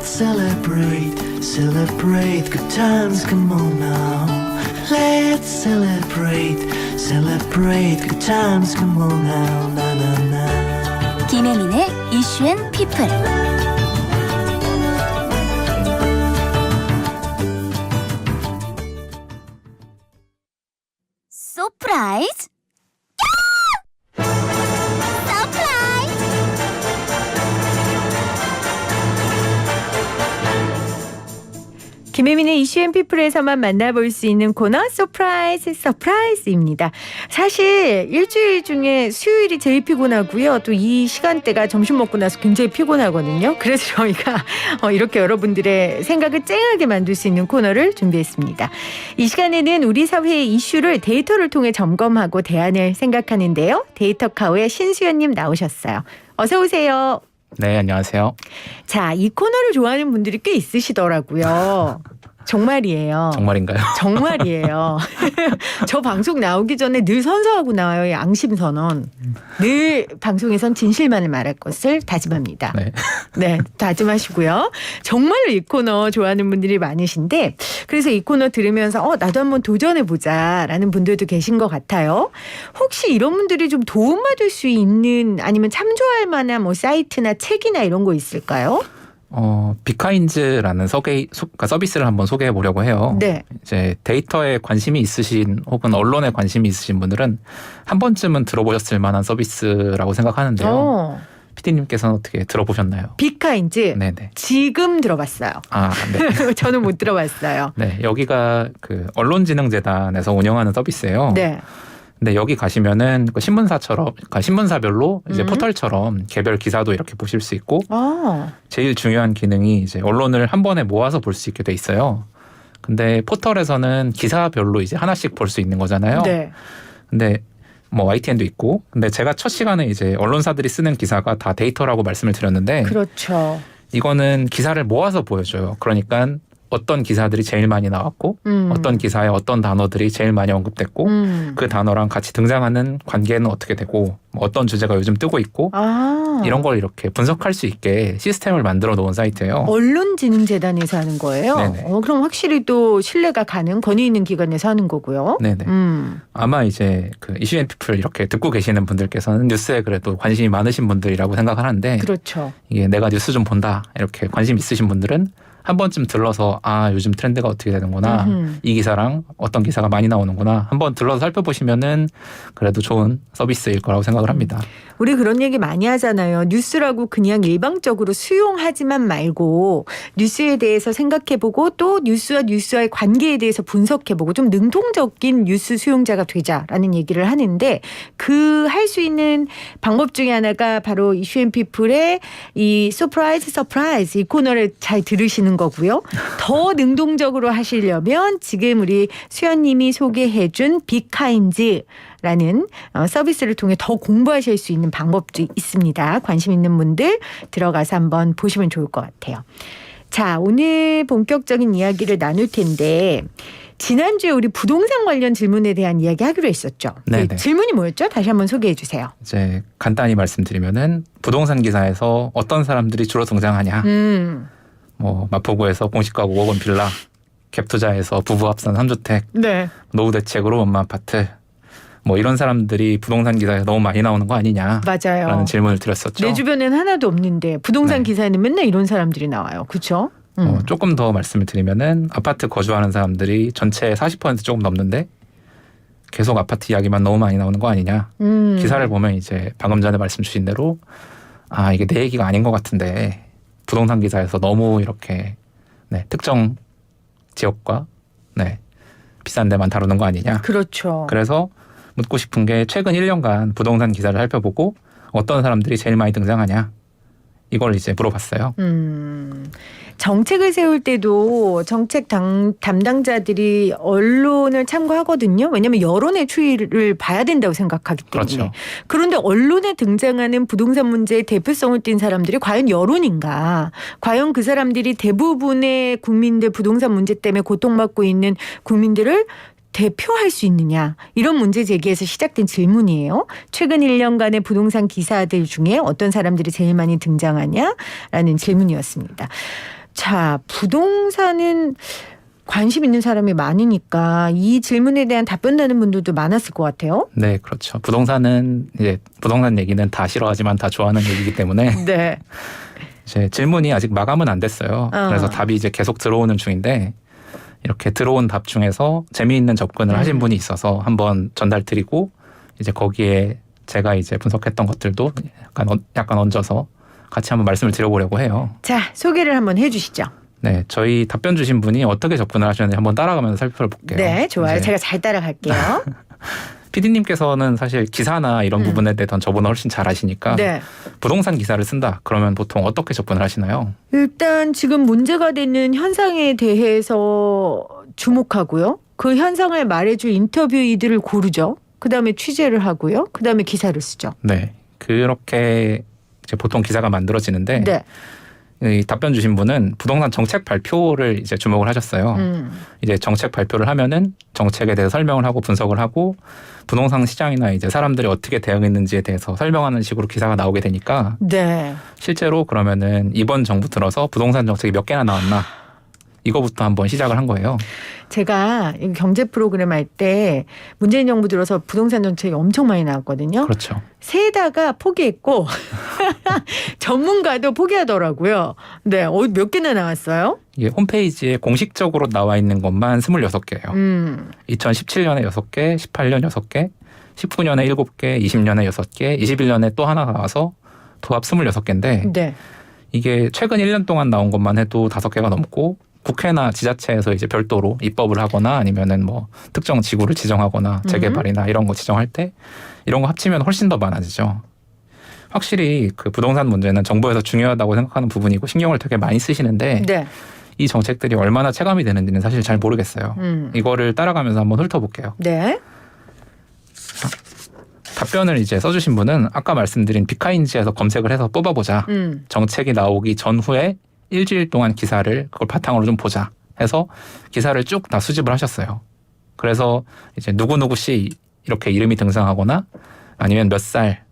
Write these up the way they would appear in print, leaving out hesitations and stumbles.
celebrate, celebrate good times, come on now. Let's celebrate, celebrate good times, come on now, na na na. 김혜민의 이슈 앤 피플. 서프라이즈! 김혜민의 이슈 앤 피플에서만 만나볼 수 있는 코너 서프라이즈입니다. 사실 일주일 중에 수요일이 제일 피곤하고요. 또 이 시간대가 점심 먹고 나서 굉장히 피곤하거든요. 그래서 저희가 이렇게 여러분들의 생각을 쨍하게 만들 수 있는 코너를 준비했습니다. 이 시간에는 우리 사회의 이슈를 데이터를 통해 점검하고 대안을 생각하는데요. 데이터카우의 신수연님 나오셨어요. 어서 오세요. 네, 안녕하세요. 자, 이 코너를 좋아하는 분들이 꽤 있으시더라고요. 정말이에요. 정말인가요? 정말이에요. 저 방송 나오기 전에 늘 선서하고 나와요. 양심선언. 늘 방송에선 진실만을 말할 것을 다짐합니다. 네. 네, 다짐하시고요. 정말로 이 코너 좋아하는 분들이 많으신데 그래서 이 코너 들으면서 나도 한번 도전해보자라는 분들도 계신 것 같아요. 혹시 이런 분들이 좀 도움받을 수 있는 아니면 참조할 만한 뭐 사이트나 책이나 이런 거 있을까요? 비카인즈라는 서비스를 한번 소개해 보려고 해요. 네. 이제 데이터에 관심이 있으신 혹은 언론에 관심이 있으신 분들은 한 번쯤은 들어보셨을 만한 서비스라고 생각하는데요. PD님께서는 어떻게 들어보셨나요? 비카인즈. 네네. 지금 들어봤어요. 아, 네. 저는 못 들어봤어요. 네, 여기가 그 언론진흥재단에서 운영하는 서비스예요. 네. 근데 여기 가시면은 그 신문사처럼, 그러니까 신문사별로 이제 포털처럼 개별 기사도 이렇게 보실 수 있고, 제일 중요한 기능이 이제 언론을 한 번에 모아서 볼 수 있게 돼 있어요. 근데 포털에서는 기사별로 이제 하나씩 볼 수 있는 거잖아요. 네. 근데 뭐 YTN도 있고, 근데 제가 첫 시간에 이제 언론사들이 쓰는 기사가 다 데이터라고 말씀을 드렸는데, 그렇죠. 이거는 기사를 모아서 보여줘요. 그러니까 어떤 기사들이 제일 많이 나왔고 어떤 기사에 어떤 단어들이 제일 많이 언급됐고 그 단어랑 같이 등장하는 관계는 어떻게 되고 어떤 주제가 요즘 뜨고 있고 이런 걸 이렇게 분석할 수 있게 시스템을 만들어 놓은 사이트예요. 언론진흥재단에서 하는 거예요? 그럼 확실히 또 신뢰가 가는 권위 있는 기관에서 하는 거고요. 네네. 아마 이제 그 이슈 앤 피플 이렇게 듣고 계시는 분들께서는 뉴스에 그래도 관심이 많으신 분들이라고 생각하는데 그렇죠. 이게 내가 뉴스 좀 본다 이렇게 관심 있으신 분들은 한 번쯤 들러서 요즘 트렌드가 어떻게 되는구나. 이 기사랑 어떤 기사가 많이 나오는구나. 한번 들러서 살펴보시면은 그래도 좋은 서비스일 거라고 생각을 합니다. 우리 그런 얘기 많이 하잖아요. 뉴스라고 그냥 일방적으로 수용하지만 말고 뉴스에 대해서 생각해보고 또 뉴스와의 관계에 대해서 분석해보고 좀 능동적인 뉴스 수용자가 되자라는 얘기를 하는데 그 할 수 있는 방법 중에 하나가 바로 이슈 앤 피플의 이 서프라이즈 이 코너를 잘 들으시는 거고요. 더 능동적으로 하시려면 지금 우리 수연님이 소개해준 비카인즈라는 서비스를 통해 더 공부하실 수 있는 방법도 있습니다. 관심 있는 분들 들어가서 한번 보시면 좋을 것 같아요. 자, 오늘 본격적인 이야기를 나눌 텐데 지난주에 우리 부동산 관련 질문에 대한 이야기 하기로 했었죠. 그 질문이 뭐였죠? 다시 한번 소개해 주세요. 이제 간단히 말씀드리면은 부동산 기사에서 어떤 사람들이 주로 등장하냐. 뭐 마포구에서 공시가구 5억 원 빌라, 갭투자에서 부부 합산 3주택, 네. 노후 대책으로 엄마 아파트. 뭐 이런 사람들이 부동산 기사에 너무 많이 나오는 거 아니냐. 맞아요. 라는 질문을 드렸었죠. 내 주변엔 하나도 없는데 부동산 기사에는 맨날 이런 사람들이 나와요. 그렇죠? 조금 더 말씀을 드리면은 아파트 거주하는 사람들이 전체의 40% 조금 넘는데 계속 아파트 이야기만 너무 많이 나오는 거 아니냐. 기사를 보면 이제 방금 전에 말씀 주신 대로 이게 내 얘기가 아닌 것 같은데 부동산 기사에서 너무 이렇게 특정 지역과 비싼 데만 다루는 거 아니냐. 그렇죠. 그래서 묻고 싶은 게 최근 1년간 부동산 기사를 살펴보고 어떤 사람들이 제일 많이 등장하냐. 이걸 이제 물어봤어요. 정책을 세울 때도 정책 담당자들이 언론을 참고하거든요. 왜냐하면 여론의 추이를 봐야 된다고 생각하기 때문에. 그렇죠. 그런데 언론에 등장하는 부동산 문제의 대표성을 띈 사람들이 과연 여론인가? 과연 그 사람들이 대부분의 국민들 부동산 문제 때문에 고통받고 있는 국민들을 대표할 수 있느냐 이런 문제 제기에서 시작된 질문이에요. 최근 1년간의 부동산 기사들 중에 어떤 사람들이 제일 많이 등장하냐라는 질문이었습니다. 자, 부동산은 관심 있는 사람이 많으니까 이 질문에 대한 답변하는 분들도 많았을 것 같아요. 네, 그렇죠. 부동산은 이제 부동산 얘기는 다 싫어하지만 다 좋아하는 얘기이기 때문에 네. 이제 질문이 아직 마감은 안 됐어요. 그래서 답이 이제 계속 들어오는 중인데 이렇게 들어온 답 중에서 재미있는 접근을 하신 분이 있어서 한번 전달드리고 이제 거기에 제가 이제 분석했던 것들도 약간 얹어서 같이 한번 말씀을 드려보려고 해요. 자, 소개를 한번 해주시죠. 네, 저희 답변 주신 분이 어떻게 접근을 하셨는지 한번 따라가면서 살펴볼게요. 네, 좋아요. 이제 제가 잘 따라갈게요. PD님께서는 사실 기사나 이런 부분에 대해서는 저보다 훨씬 잘 아시니까 네. 부동산 기사를 쓴다. 그러면 보통 어떻게 접근을 하시나요? 일단 지금 문제가 되는 현상에 대해서 주목하고요. 그 현상을 말해줄 인터뷰이들을 고르죠. 그다음에 취재를 하고요. 그다음에 기사를 쓰죠. 네, 그렇게 이제 보통 기사가 만들어지는데 네. 이 답변 주신 분은 부동산 정책 발표를 이제 주목을 하셨어요. 이제 정책 발표를 하면은 정책에 대해서 설명을 하고 분석을 하고 부동산 시장이나 이제 사람들이 어떻게 대응했는지에 대해서 설명하는 식으로 기사가 나오게 되니까 네. 실제로 그러면은 이번 정부 들어서 부동산 정책이 몇 개나 나왔나 이거부터 한번 시작을 한 거예요. 제가 경제 프로그램 할 때 문재인 정부 들어서 부동산 정책이 엄청 많이 나왔거든요. 그렇죠. 세다가 포기했고 전문가도 포기하더라고요. 네, 몇 개나 나왔어요? 이게 홈페이지에 공식적으로 나와 있는 것만 26개예요. 2017년에 6개, 18년 6개, 19년에 7개, 20년에 6개, 21년에 또 하나 나와서 도합 26개인데 네. 이게 최근 1년 동안 나온 것만 해도 5개가 넘고 국회나 지자체에서 이제 별도로 입법을 하거나 아니면은 뭐 특정 지구를 지정하거나 재개발이나 이런 거 지정할 때 이런 거 합치면 훨씬 더 많아지죠. 확실히 그 부동산 문제는 정부에서 중요하다고 생각하는 부분이고 신경을 되게 많이 쓰시는데 네. 이 정책들이 얼마나 체감이 되는지는 사실 잘 모르겠어요. 이거를 따라가면서 한번 훑어볼게요. 네. 답변을 이제 써주신 분은 아까 말씀드린 비카인지에서 검색을 해서 뽑아보자. 정책이 나오기 전후에 일주일 동안 기사를 그걸 바탕으로 좀 보자 해서 기사를 쭉 다 수집을 하셨어요. 그래서 이제 누구누구 씨 이렇게 이름이 등장하거나 아니면 몇 살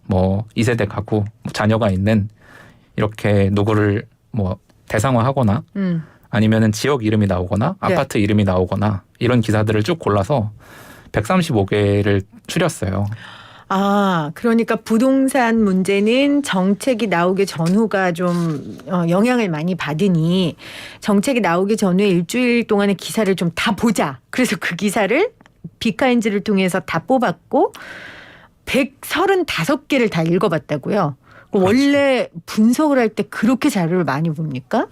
뭐 2세대 가구 뭐 자녀가 있는 이렇게 누구를 뭐 대상화하거나 아니면은 지역 이름이 나오거나 네. 아파트 이름이 나오거나 이런 기사들을 쭉 골라서 135개를 추렸어요. 아, 그러니까 부동산 문제는 정책이 나오기 전후가 좀 영향을 많이 받으니 정책이 나오기 전후에 일주일 동안의 기사를 좀 다 보자. 그래서 그 기사를 비카인지를 통해서 다 뽑았고 135개를 다 읽어봤다고요. 그렇죠. 원래 분석을 할 때 그렇게 자료를 많이 봅니까?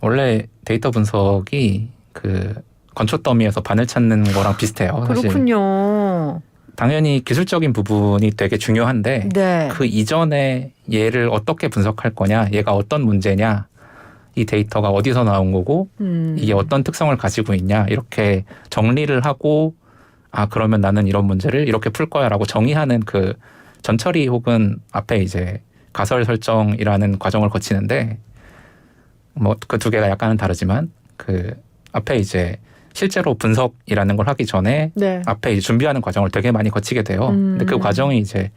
원래 데이터 분석이 그 건초 더미에서 바늘 찾는 거랑 비슷해요. 사실. 그렇군요. 당연히 기술적인 부분이 되게 중요한데 네. 그 이전에 얘를 어떻게 분석할 거냐, 얘가 어떤 문제냐, 이 데이터가 어디서 나온 거고 이게 어떤 특성을 가지고 있냐 이렇게 정리를 하고 아 그러면 나는 이런 문제를 이렇게 풀 거야라고 정의하는 그 전처리 혹은 앞에 이제 가설 설정이라는 과정을 거치는데 뭐 그 두 개가 약간은 다르지만 그 앞에 이제 실제로 분석이라는 걸 하기 전에 네. 앞에 이제 준비하는 과정을 되게 많이 거치게 돼요. 근데 그 과정이 이제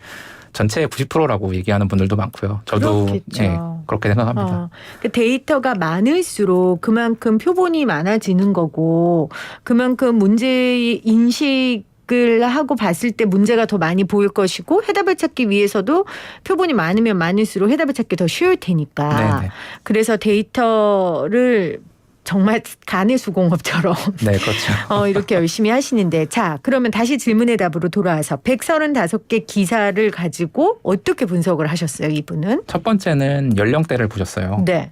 전체의 90%라고 얘기하는 분들도 많고요. 저도 그렇겠죠. 예, 그렇게 생각합니다. 그 데이터가 많을수록 그만큼 표본이 많아지는 거고 그만큼 문제의 인식을 하고 봤을 때 문제가 더 많이 보일 것이고 해답을 찾기 위해서도 표본이 많으면 많을수록 해답을 찾기 더 쉬울 테니까. 네네. 그래서 데이터를 정말 간의 수공업처럼 네, 그렇죠. 이렇게 열심히 하시는데 자 그러면 다시 질문의 답으로 돌아와서 135개 기사를 가지고 어떻게 분석을 하셨어요 이분은? 첫 번째는 연령대를 보셨어요. 네.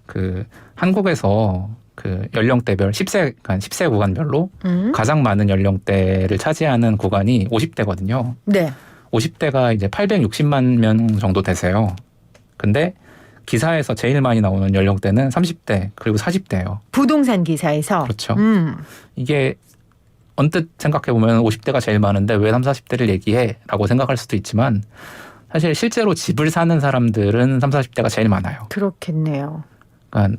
그 한국에서 그 연령대별 10세 구간별로 가장 많은 연령대를 차지하는 구간이 50대거든요. 네. 50대가 이제 860만 명 정도 되세요. 근데 기사에서 제일 많이 나오는 연령대는 30대 그리고 40대예요. 부동산 기사에서. 그렇죠. 이게 언뜻 생각해 보면 50대가 제일 많은데 왜 30, 40대를 얘기해?라고 생각할 수도 있지만 사실 실제로 집을 사는 사람들은 30, 40대가 제일 많아요. 그렇겠네요. 그러니까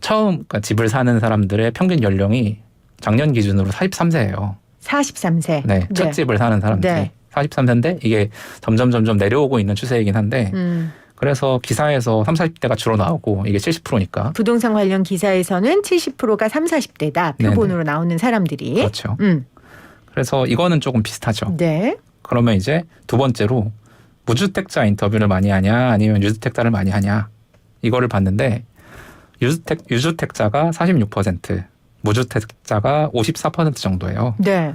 그러니까 집을 사는 사람들의 평균 연령이 작년 기준으로 43세예요. 43세. 네, 첫 집을 사는 사람들이 네. 43세인데 이게 점점 내려오고 있는 추세이긴 한데 그래서 기사에서 30, 40대가 주로 나오고 이게 70%니까. 부동산 관련 기사에서는 70%가 30, 40대다. 표본으로 나오는 사람들이. 그렇죠. 그래서 이거는 조금 비슷하죠. 네. 그러면 이제 두 번째로 무주택자 인터뷰를 많이 하냐 아니면 유주택자를 많이 하냐 이거를 봤는데 유주택자가 46%, 무주택자가 54% 정도예요. 네.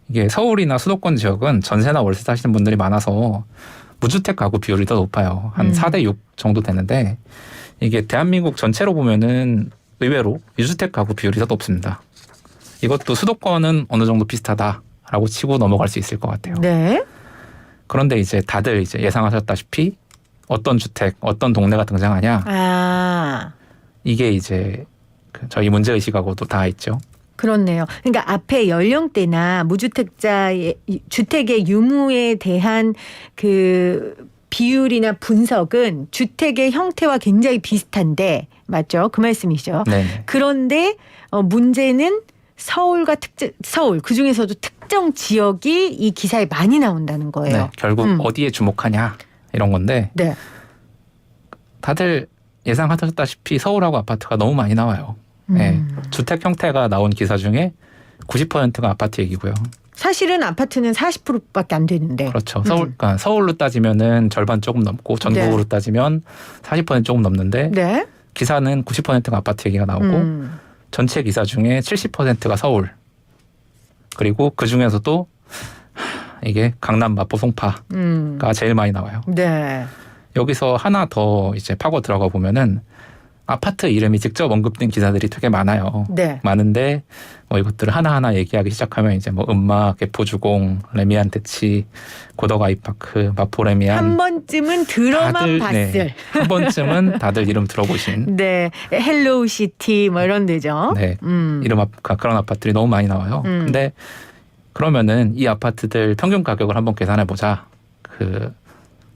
이게 서울이나 수도권 지역은 전세나 월세 사시는 분들이 많아서 무주택 가구 비율이 더 높아요. 한 4대 6 정도 되는데 이게 대한민국 전체로 보면은 의외로 유주택 가구 비율이 더 높습니다. 이것도 수도권은 어느 정도 비슷하다라고 치고 넘어갈 수 있을 것 같아요. 네. 그런데 이제 다들 이제 예상하셨다시피 어떤 주택, 어떤 동네가 등장하냐 아. 이게 이제 저희 문제의식하고도 다 있죠. 그렇네요. 그러니까 앞에 연령대나 무주택자의 주택의 유무에 대한 그 비율이나 분석은 주택의 형태와 굉장히 비슷한데 맞죠? 그 말씀이죠. 네. 그런데 문제는 서울과 서울 그중에서도 특정 지역이 이 기사에 많이 나온다는 거예요. 네. 결국 어디에 주목하냐 이런 건데 네. 다들 예상하셨다시피 서울하고 아파트가 너무 많이 나와요. 네. 주택 형태가 나온 기사 중에 90%가 아파트 얘기고요. 사실은 아파트는 40%밖에 안 되는데. 그렇죠. 그러니까 서울로 따지면은 절반 조금 넘고 전국으로 따지면 40% 조금 넘는데 네. 기사는 90%가 아파트 얘기가 나오고 전체 기사 중에 70%가 서울. 그리고 그 중에서도 이게 강남, 마포, 송파가 제일 많이 나와요. 네. 여기서 하나 더 이제 파고 들어가 보면은 아파트 이름이 직접 언급된 기사들이 되게 많아요. 네. 많은데 뭐 이것들을 하나하나 얘기하기 시작하면 이제 뭐 음마, 개포주공, 레미안 대치, 고덕 아이파크, 마포 레미안 한 번쯤은 들어만 다들, 봤을. 네, 한 번쯤은 다들 이름 들어보신 네. 헬로우 시티 뭐 이런 데죠. 네, 이름 그런 아파트들이 너무 많이 나와요. 근데 그러면은 이 아파트들 평균 가격을 한번 계산해 보자. 그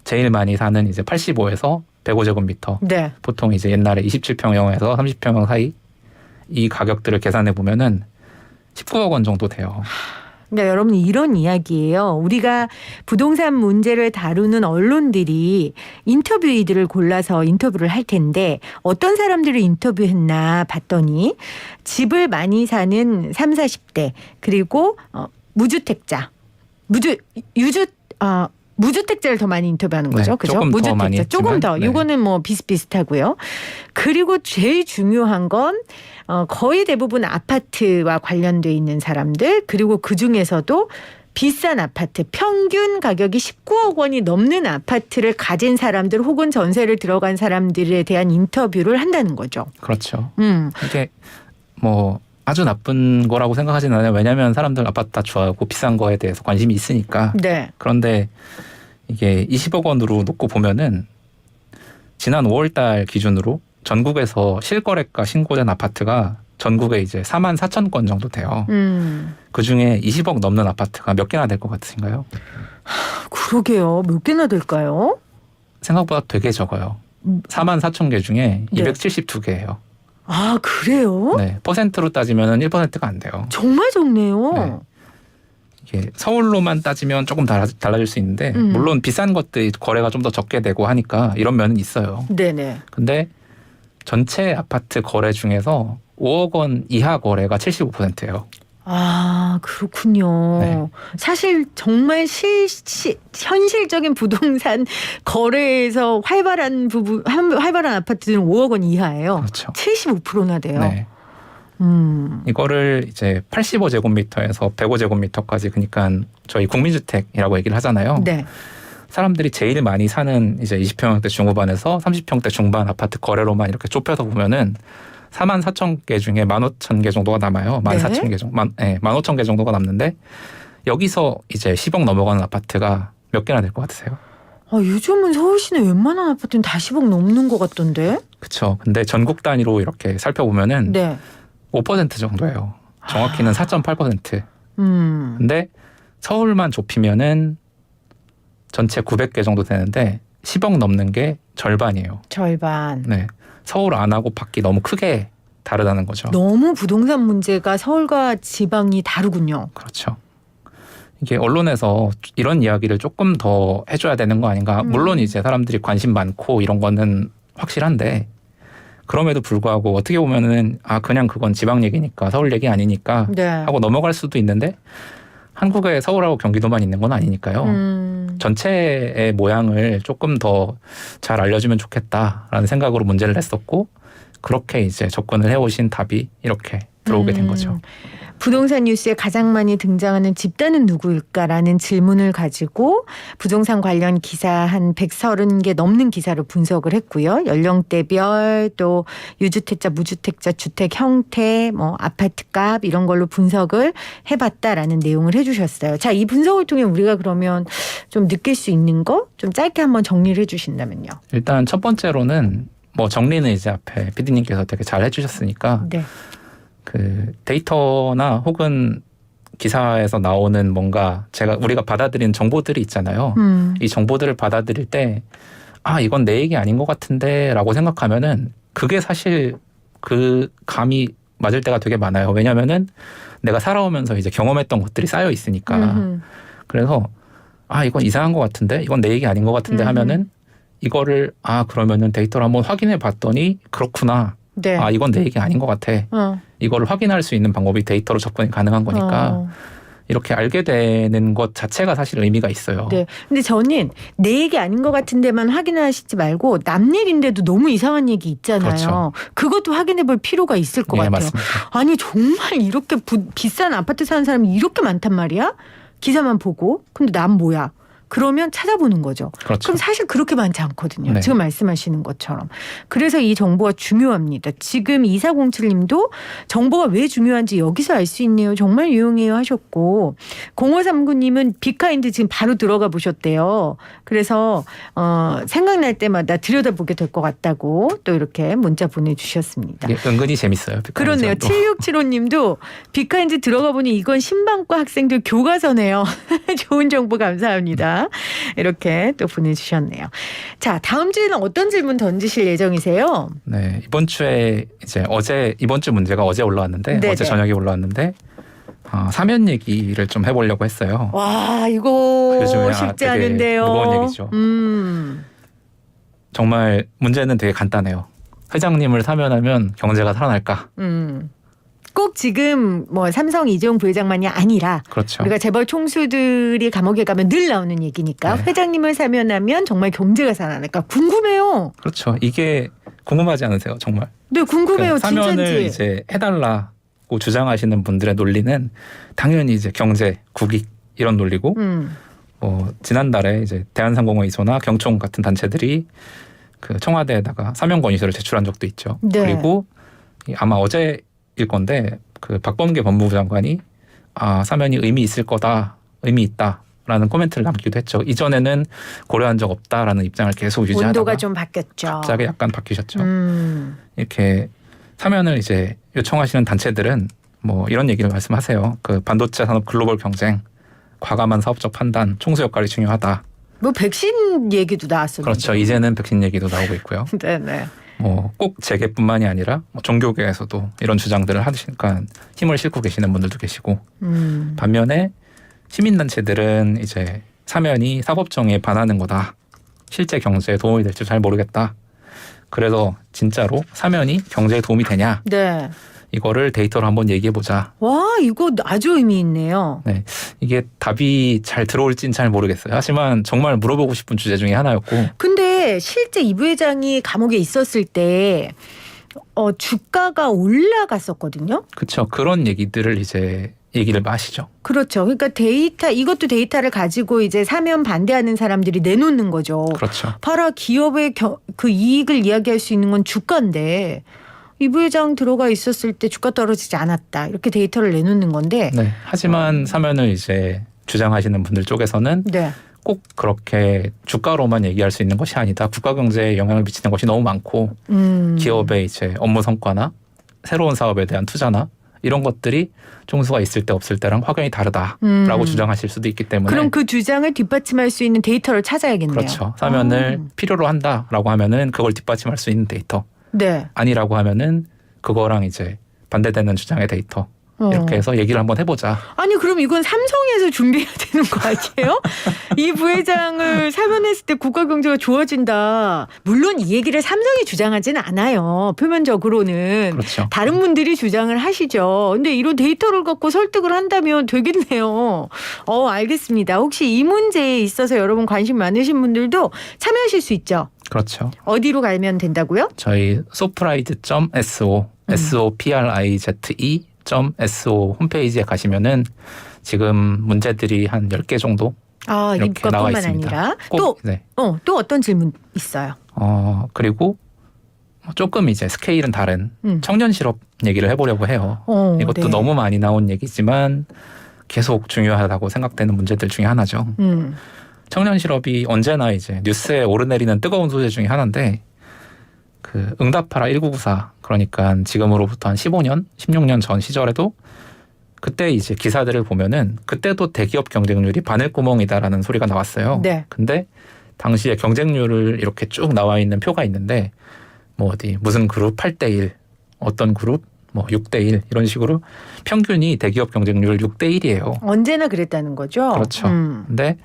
제일 많이 사는 이제 85에서 105제곱미터. 네. 보통 이제 옛날에 27평형에서 30평형 사이 이 가격들을 계산해 보면은 19억 원 정도 돼요. 그러니까 여러분 이런 이야기예요. 우리가 부동산 문제를 다루는 언론들이 인터뷰이들을 골라서 인터뷰를 할 텐데 어떤 사람들을 인터뷰했나 봤더니 집을 많이 사는 30, 40대 그리고 무주택자, 무주택자를 더 많이 인터뷰하는 거죠. 네, 그죠? 조금 더 무주택자 많이 조금 했지만, 더. 네. 이거는 뭐 비슷비슷하고요. 그리고 제일 중요한 건 거의 대부분 아파트와 관련돼 있는 사람들 그리고 그 중에서도 비싼 아파트 평균 가격이 19억 원이 넘는 아파트를 가진 사람들 혹은 전세를 들어간 사람들에 대한 인터뷰를 한다는 거죠. 그렇죠. 이게 뭐 아주 나쁜 거라고 생각하지는 않아요. 왜냐하면 사람들 아파트 다 좋아하고 비싼 거에 대해서 관심이 있으니까. 네. 그런데 이게 20억 원으로 놓고 보면은 지난 5월 달 기준으로 전국에서 실거래가 신고된 아파트가 전국에 이제 4만 4천 건 정도 돼요. 그중에 20억 넘는 아파트가 몇 개나 될 것 같으신가요? 그러게요. 몇 개나 될까요? 생각보다 되게 적어요. 4만 4천 개 중에 네. 272개예요. 아 그래요? 네, 퍼센트로 따지면 1%가 안 돼요. 정말 적네요. 네. 이게 서울로만 따지면 조금 달라질 수 있는데 물론 비싼 것들이 거래가 좀 더 적게 되고 하니까 이런 면은 있어요. 네네. 근데 전체 아파트 거래 중에서 5억 원 이하 거래가 75%예요. 아 그렇군요. 네. 사실 정말 현실적인 부동산 거래에서 활발한 아파트들은 5억 원 이하예요. 그렇죠. 75%나 돼요. 네. 이거를 이제 85제곱미터에서 105제곱미터까지 그러니까 저희 국민주택이라고 얘기를 하잖아요. 네. 사람들이 제일 많이 사는 이제 20평대 중후반에서 30평대 중반 아파트 거래로만 이렇게 좁혀서 보면은 4만 4천 개 중에 15,000개 정도가 남아요. 14,000개 정도, 15,000개 정도가 남는데 여기서 이제 10억 넘어가는 아파트가 몇 개나 될 것 같으세요? 요즘은 서울 시내 웬만한 아파트는 다 10억 넘는 것 같던데. 그렇죠. 근데 전국 단위로 이렇게 살펴보면은 네. 5% 정도예요. 정확히는 4.8%. 근데 서울만 좁히면은 전체 900개 정도 되는데 10억 넘는 게 절반이에요. 절반. 네. 서울 안하고 밖이 너무 크게 다르다는 거죠. 너무 부동산 문제가 서울과 지방이 다르군요. 그렇죠. 이게 언론에서 이런 이야기를 조금 더 해줘야 되는 거 아닌가. 물론 이제 사람들이 관심 많고 이런 거는 확실한데 그럼에도 불구하고 어떻게 보면은 그냥 그건 지방 얘기니까 서울 얘기 아니니까 네. 하고 넘어갈 수도 있는데 한국에 서울하고 경기도만 있는 건 아니니까요. 전체의 모양을 조금 더 잘 알려주면 좋겠다라는 생각으로 문제를 냈었고 그렇게 이제 접근을 해오신 답이 이렇게 들어오게 된 거죠. 부동산 뉴스에 가장 많이 등장하는 집단은 누구일까라는 질문을 가지고 부동산 관련 기사 한 130개 넘는 기사를 분석을 했고요. 연령대별 또 유주택자, 무주택자, 주택 형태, 뭐 아파트값 이런 걸로 분석을 해봤다라는 내용을 해주셨어요. 자, 이 분석을 통해 우리가 그러면 좀 느낄 수 있는 거 좀 짧게 한번 정리를 해주신다면요. 일단 첫 번째로는 뭐 정리는 이제 앞에 PD님께서 되게 잘 해주셨으니까 네. 그 데이터나 혹은 기사에서 나오는 뭔가 우리가 받아들이는 정보들이 있잖아요. 이 정보들을 받아들일 때 이건 내 얘기 아닌 것 같은데 라고 생각하면은 그게 사실 그 감이 맞을 때가 되게 많아요. 왜냐면은 내가 살아오면서 이제 경험했던 것들이 쌓여 있으니까. 그래서 이건 이상한 것 같은데 이건 내 얘기 아닌 것 같은데 하면은 이거를 그러면은 데이터를 한번 확인해 봤더니 그렇구나. 네. 이건 내 얘기 아닌 것 같아. 이거를 확인할 수 있는 방법이 데이터로 접근이 가능한 거니까 이렇게 알게 되는 것 자체가 사실 의미가 있어요. 네. 근데 저는 내 얘기 아닌 것 같은데만 확인하시지 말고 남 얘기인데도 너무 이상한 얘기 있잖아요. 그렇죠. 그것도 확인해 볼 필요가 있을 것 네, 같아요. 맞습니다. 아니 정말 이렇게 비싼 아파트 사는 사람이 이렇게 많단 말이야? 기사만 보고. 근데 난 뭐야? 그러면 찾아보는 거죠. 그렇죠. 그럼 사실 그렇게 많지 않거든요. 네. 지금 말씀하시는 것처럼. 그래서 이 정보가 중요합니다. 지금 2407님도 정보가 왜 중요한지 여기서 알 수 있네요. 정말 유용해요 하셨고 0539님은 비카인드 지금 바로 들어가 보셨대요. 그래서 생각날 때마다 들여다보게 될 것 같다고 또 이렇게 문자 보내주셨습니다. 이게 은근히 재밌어요. 그렇네요. 7675님도 비카인드 들어가 보니 이건 신방과 학생들 교과서네요. 좋은 정보 감사합니다. 이렇게 또 보내주셨네요. 자, 다음 주에는 어떤 질문 던지실 예정이세요? 네, 이번 주에 이제 이번 주 문제가 어제 올라왔는데 네네. 어제 저녁에 올라왔는데 사면 얘기를 좀 해보려고 했어요. 와, 이거 요즘에 쉽지 되게 않은데요. 무거운 얘기죠. 정말 문제는 되게 간단해요. 회장님을 사면하면 경제가 살아날까? 꼭 지금 뭐 삼성 이재용 부회장만이 아니라 그렇죠. 우리가 재벌 총수들이 감옥에 가면 늘 나오는 얘기니까 네. 회장님을 사면하면 정말 경제가 살아날까 궁금해요. 그렇죠. 이게 궁금하지 않으세요, 정말? 네, 궁금해요. 사면을 진짜인지. 이제 해달라고 주장하시는 분들의 논리는 당연히 이제 경제, 국익 이런 논리고, 지난달에 이제 대한상공회의소나 경총 같은 단체들이 그 청와대에다가 사면 건의서를 제출한 적도 있죠. 네. 그리고 아마 어제일 건데 그 박범계 법무부 장관이 사면이 의미 있을 거다, 의미 있다라는 코멘트를 남기기도 했죠. 이전에는 고려한 적 없다라는 입장을 계속 유지하다가 온도가 좀 바뀌었죠. 갑자기 약간 바뀌셨죠. 이렇게 사면을 이제 요청하시는 단체들은 뭐 이런 얘기를 말씀하세요. 그 반도체 산업 글로벌 경쟁, 과감한 사업적 판단, 총수 역할이 중요하다. 뭐 백신 얘기도 나왔었는데. 그렇죠. 이제는 백신 얘기도 나오고 있고요. 네네. 꼭 재계뿐만이 아니라 종교계에서도 이런 주장들을 하시니까 힘을 싣고 계시는 분들도 계시고 반면에 시민단체들은 이제 사면이 사법정의에 반하는 거다. 실제 경제에 도움이 될지 잘 모르겠다. 그래서 진짜로 사면이 경제에 도움이 되냐? 네. 이거를 데이터로 한번 얘기해보자. 와, 이거 아주 의미 있네요. 네, 이게 답이 잘 들어올진 잘 모르겠어요. 하지만 정말 물어보고 싶은 주제 중에 하나였고. 근데 실제 이 부회장이 감옥에 있었을 때 주가가 올라갔었거든요. 그렇죠. 그런 얘기들을 이제 얘기를 마시죠. 그렇죠. 그러니까 이것도 데이터를 가지고 이제 사면 반대하는 사람들이 내놓는 거죠. 그렇죠. 봐라, 기업의 그 이익을 이야기할 수 있는 건 주가인데 이 부회장 들어가 있었을 때 주가 떨어지지 않았다. 이렇게 데이터를 내놓는 건데. 네. 하지만 사면을 이제 주장하시는 분들 쪽에서는 네. 꼭 그렇게 주가로만 얘기할 수 있는 것이 아니다. 국가 경제에 영향을 미치는 것이 너무 많고 기업의 이제 업무 성과나 새로운 사업에 대한 투자나 이런 것들이 총수가 있을 때 없을 때랑 확연히 다르다라고 주장하실 수도 있기 때문에. 그럼 그 주장을 뒷받침할 수 있는 데이터를 찾아야겠네요. 그렇죠. 사면을 필요로 한다라고 하면은 그걸 뒷받침할 수 있는 데이터. 네. 아니라고 하면은 그거랑 이제 반대되는 주장의 데이터. 이렇게 해서 얘기를 한번 해보자. 아니 그럼 이건 삼성에서 준비해야 되는 거 아니에요? 이 부회장을 사면했을 때 국가 경제가 좋아진다. 물론 이 얘기를 삼성이 주장하지는 않아요. 표면적으로는. 그렇죠. 다른 분들이 주장을 하시죠. 근데 이런 데이터를 갖고 설득을 한다면 되겠네요. 알겠습니다. 혹시 이 문제에 있어서 여러분 관심 많으신 분들도 참여하실 수 있죠? 그렇죠. 어디로 가면 된다고요? 저희 soprize.so soprize.so 홈페이지에 가시면은 지금 문제들이 한 10개 정도 이렇게 나와 이것뿐만 있습니다. 아니라 꼭, 또 어떤 질문 있어요? 그리고 조금 이제 스케일은 다른 청년 실업 얘기를 해보려고 해요. 이것도 네. 너무 많이 나온 얘기지만 계속 중요하다고 생각되는 문제들 중에 하나죠. 청년 실업이 언제나 이제 뉴스에 오르내리는 뜨거운 소재 중에 하나인데 그 응답하라 1994 그러니까 지금으로부터 한 15년, 16년 전 시절에도 그때 이제 기사들을 보면은 그때도 대기업 경쟁률이 바늘구멍이다라는 소리가 나왔어요. 네. 근데 당시에 경쟁률을 이렇게 쭉 나와 있는 표가 있는데 무슨 그룹 8대1 어떤 그룹 6대1 이런 식으로 평균이 대기업 경쟁률 6대1이에요. 언제나 그랬다는 거죠? 그렇죠. 근데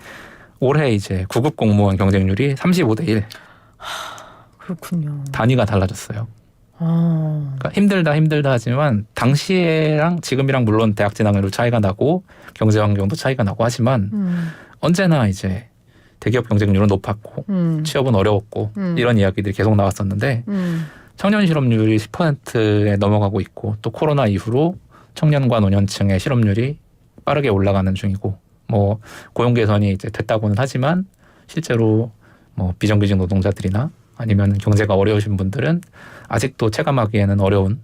올해 이제 구급 공무원 경쟁률이 35대1. 그렇군요. 단위가 달라졌어요. 그러니까 힘들다 하지만 당시에랑 지금이랑 물론 대학 진학률 차이가 나고 경제 환경도 차이가 나고 하지만 언제나 이제 대기업 경쟁률은 높았고 취업은 어려웠고 이런 이야기들이 계속 나왔었는데 청년 실업률이 10%에 넘어가고 있고 또 코로나 이후로 청년과 노년층의 실업률이 빠르게 올라가는 중이고 고용 개선이 이제 됐다고는 하지만 실제로 비정규직 노동자들이나 아니면 경제가 어려우신 분들은 아직도 체감하기에는 어려운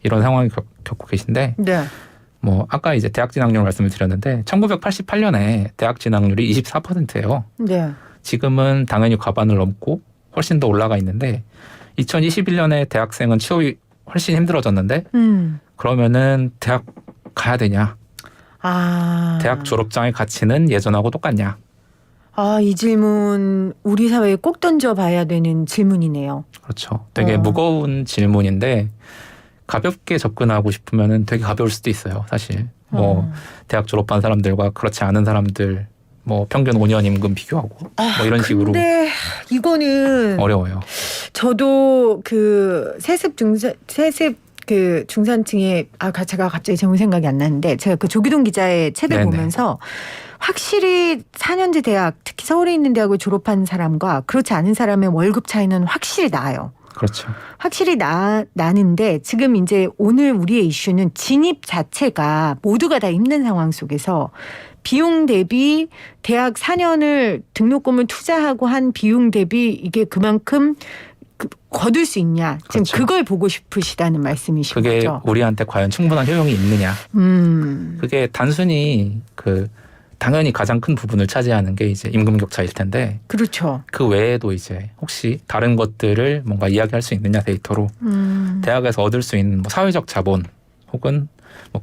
이런 상황을 겪고 계신데 네. 아까 이제 대학 진학률 말씀을 드렸는데 1988년에 대학 진학률이 24%예요. 네. 지금은 당연히 과반을 넘고 훨씬 더 올라가 있는데 2021년에 대학생은 취업이 훨씬 힘들어졌는데 그러면은 대학 가야 되냐? 대학 졸업장의 가치는 예전하고 똑같냐? 이 질문 우리 사회에 꼭 던져봐야 되는 질문이네요. 그렇죠. 되게 무거운 질문인데 가볍게 접근하고 싶으면은 되게 가벼울 수도 있어요. 사실 대학 졸업한 사람들과 그렇지 않은 사람들 평균 5년 임금 비교하고 이런 식으로. 근데 이거는 어려워요. 저도 그 세습 그 중산층의 제가 갑자기 제목 생각이 안 나는데 제가 그 조기동 기자의 책을 보면서 확실히 4년제 대학 특히 서울에 있는 대학을 졸업한 사람과 그렇지 않은 사람의 월급 차이는 확실히 나요. 그렇죠. 확실히 나는데 지금 이제 오늘 우리의 이슈는 진입 자체가 모두가 다 힘든 상황 속에서 비용 대비 대학 4년을 등록금을 투자하고 한 비용 대비 이게 그만큼 거둘 수 있냐. 지금 그렇죠. 그걸 보고 싶으시다는 말씀이신 그게 거죠. 우리한테 과연 충분한 효용이 있느냐. 그게 단순히 당연히 가장 큰 부분을 차지하는 게 이제 임금 격차일 텐데. 그렇죠. 그 외에도 이제 혹시 다른 것들을 뭔가 이야기할 수 있느냐 데이터로 대학에서 얻을 수 있는 사회적 자본 혹은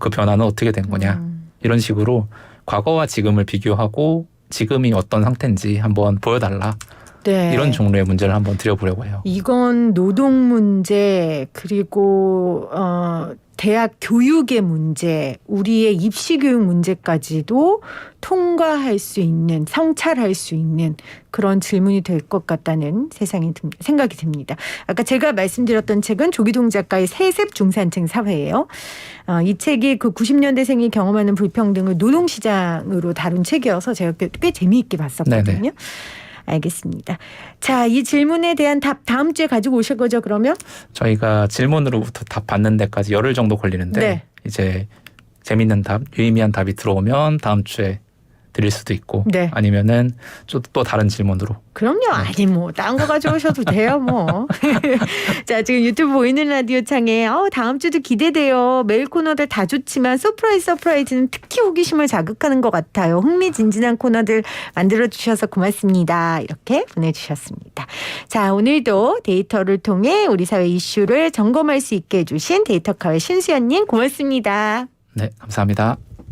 그 변화는 어떻게 된 거냐 이런 식으로 과거와 지금을 비교하고 지금이 어떤 상태인지 한번 보여달라. 이런 종류의 문제를 한번 드려보려고 해요. 이건 노동 문제 그리고 대학 교육의 문제, 우리의 입시 교육 문제까지도 통과할 수 있는, 성찰할 수 있는 그런 질문이 될 것 같다는 생각이 듭니다. 아까 제가 말씀드렸던 책은 조기동 작가의 세습 중산층 사회예요. 이 책이 그 90년대생이 경험하는 불평등을 노동시장으로 다룬 책이어서 제가 꽤 재미있게 봤었거든요. 네네. 알겠습니다. 자, 이 질문에 대한 답 다음 주에 가지고 오실 거죠, 그러면? 저희가 질문으로부터 답 받는 데까지 열흘 정도 걸리는데 이제 재밌는 답, 유의미한 답이 들어오면 다음 주에 드릴 수도 있고 아니면은 또 다른 질문으로. 그럼요. 아니 딴 거 가져오셔도 돼요 뭐. 자, 지금 유튜브 보이는 라디오 창에 다음 주도 기대돼요. 메일 코너들 다 좋지만 서프라이즈는 특히 호기심을 자극하는 것 같아요. 흥미진진한 코너들 만들어주셔서 고맙습니다. 이렇게 보내주셨습니다. 자, 오늘도 데이터를 통해 우리 사회 이슈를 점검할 수 있게 해주신 데이터카의 신수연님 고맙습니다. 네, 감사합니다.